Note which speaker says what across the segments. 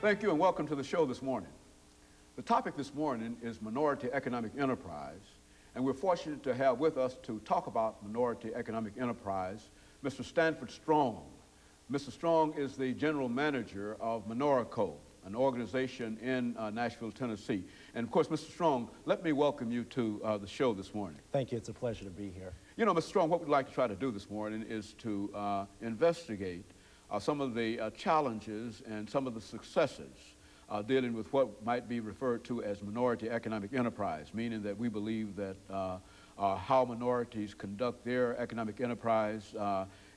Speaker 1: Thank you and welcome to the show this morning. The topic this morning is minority economic enterprise, and we're fortunate to have with us to talk about minority economic enterprise, Mr. Stanford Strong. Mr. Strong is the general manager of MINORICO, an organization in Nashville, Tennessee. And of course, Mr. Strong, let me welcome you to the show this morning.
Speaker 2: Thank you. It's a pleasure to be here.
Speaker 1: You know, Mr. Strong, what we'd like to try to do this morning is to investigate some of the challenges and some of the successes dealing with what might be referred to as minority economic enterprise, meaning that we believe that how minorities conduct their economic enterprise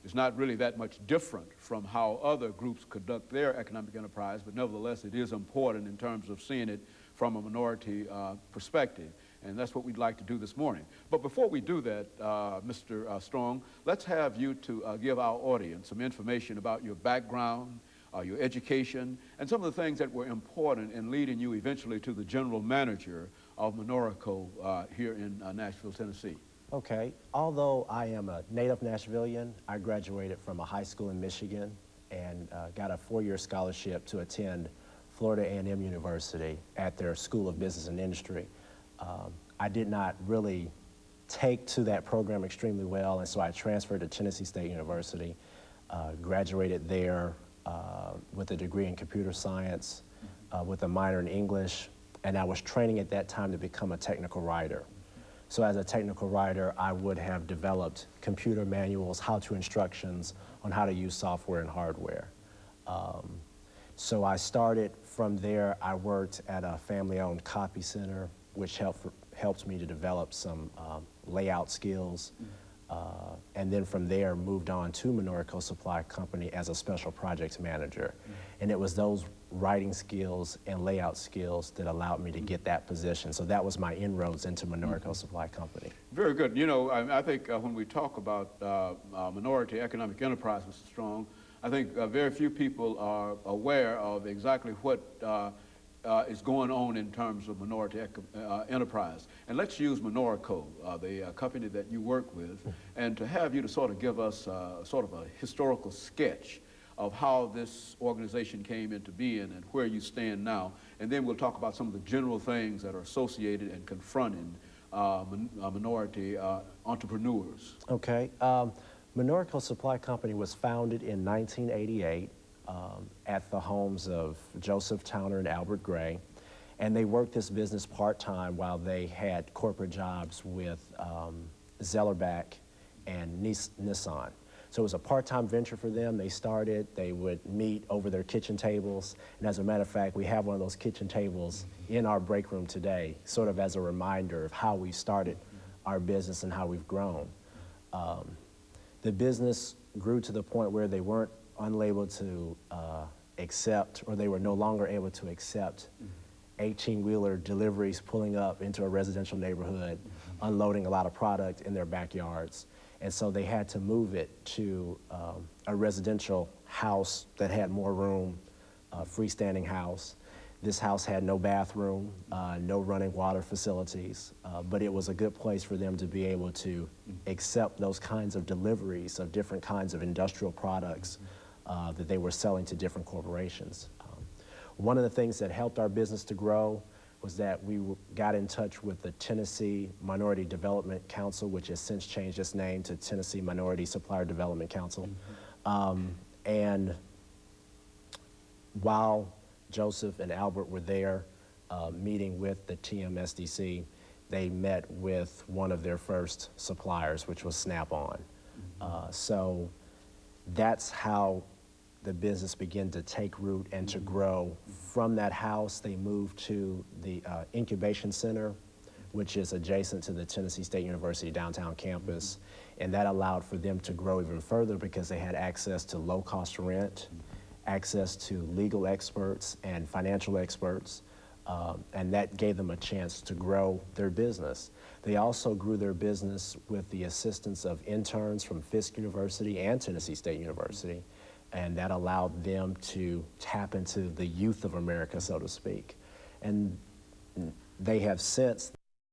Speaker 1: is not really that much different from how other groups conduct their economic enterprise, but nevertheless it is important in terms of seeing it from a minority perspective. And that's what we'd like to do this morning. But before we do that, Mr. Strong, let's have you to give our audience some information about your background, your education, and some of the things that were important in leading you eventually to the general manager of MINORICO here in Nashville, Tennessee.
Speaker 2: Okay. Although I am a native Nashvilleian, I graduated from a high school in Michigan and got a 4-year scholarship to attend Florida A&M University at their School of Business and Industry. I did not really take to that program extremely well, and so I transferred to Tennessee State University, graduated there with a degree in computer science, with a minor in English, and I was training at that time to become a technical writer. So as a technical writer, I would have developed computer manuals, how-to instructions on how to use software and hardware. So I started from there. I worked at a family-owned copy center, which helped me to develop some layout skills. And then from there, moved on to MINORICO Supply Company as a special projects manager. And it was those writing skills and layout skills that allowed me to get that position. So that was my inroads into MINORICO Supply Company.
Speaker 1: Very good. You know, I think when we talk about minority economic enterprise, Mr. Strong, I think very few people are aware of exactly what is going on in terms of minority enterprise. And let's use MINORICO, the company that you work with, and to have you to sort of give us sort of a historical sketch of how this organization came into being and where you stand now. And then we'll talk about some of the general things that are associated and confronting minority entrepreneurs.
Speaker 2: Okay. MINORICO Supply Company was founded in 1988. At the homes of Joseph Towner and Albert Gray, and they worked this business part-time while they had corporate jobs with Zellerbach and Nissan. So it was a part-time venture for them. They started, they would meet over their kitchen tables, and as a matter of fact, we have one of those kitchen tables in our break room today, sort of as a reminder of how we started our business and how we've grown. The business grew to the point where they weren't unable to accept, or they were no longer able to accept 18-wheeler deliveries pulling up into a residential neighborhood, unloading a lot of product in their backyards. And so they had to move it to a residential house that had more room, a freestanding house. This house had no bathroom, no running water facilities, but it was a good place for them to be able to accept those kinds of deliveries of different kinds of industrial products that they were selling to different corporations. One of the things that helped our business to grow was that we got in touch with the Tennessee Minority Development Council, which has since changed its name to Tennessee Minority Supplier Development Council. And while Joseph and Albert were there meeting with the TMSDC, they met with one of their first suppliers, which was Snap-on. So that's how the business began to take root and to grow. From that house, they moved to the incubation center, which is adjacent to the Tennessee State University downtown campus. And that allowed for them to grow even further because they had access to low-cost rent, access to legal experts and financial experts, and that gave them a chance to grow their business. They also grew their business with the assistance of interns from Fisk University and Tennessee State University, and that allowed them to tap into the youth of America, so to speak. And they have since